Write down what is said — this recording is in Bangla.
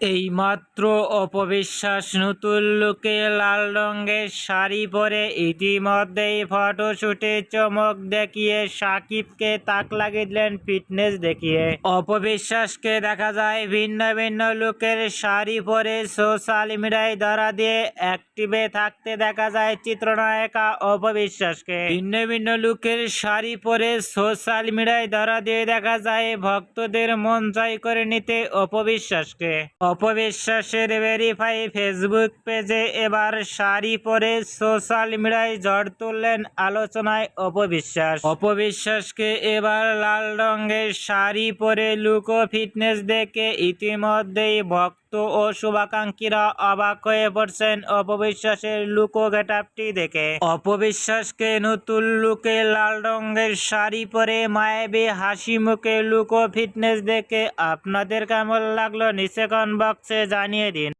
এইমাত্র অপবিশ্বাস নতুন লুকে লাল রঙের শাড়ি পরে ইতিমধ্যেই ফটোশুটে চমক দেখিয়ে সাকিবকে তাক লাগিয়ে দিলেন ফিটনেস দেখিয়ে। অপবিশ্বাসকে দেখা যায় ভিন্ন ভিন্ন লুকের শাড়ি পরে সোশ্যাল মিডিয়ায় ধরা দিয়ে অ্যাক্টিভে থাকতে দেখা যায় চিত্রনায়িকা অপবিশ্বাসকে। ভিন্ন ভিন্ন লুকের শাড়ি পরে সোশ্যাল মিডিয়ায় ধরা দিয়ে দেখা যায় ভক্তদের মন জয় করে নিতে অপবিশ্বাসকে। অপবিশ্বাসের ভেরিফাই ফেসবুক পেজে এবার শাড়ি পরে সোশ্যাল মিডিয়ায় ঝড় তুললেন আলোচনায় অপবিশ্বাসকে এবার লাল রঙের শাড়ি পরে লুক ও ফিটনেস দেখে ইতিমধ্যেই ভক্ত ও শুভাকাঙ্ক্ষীরা অবাক হয়ে পড়ছেন অপবিশ্বাসের লুক ও গেটআপটি দেখে। অপবিশ্বাসকে নতুন লুকে লাল রঙের শাড়ি পরে মায়াবী হাসি মুখে লুক ও ফিটনেস দেখে আপনাদের কেমন লাগলো নিচে কমেন্ট বক্সে জানিয়ে দিন।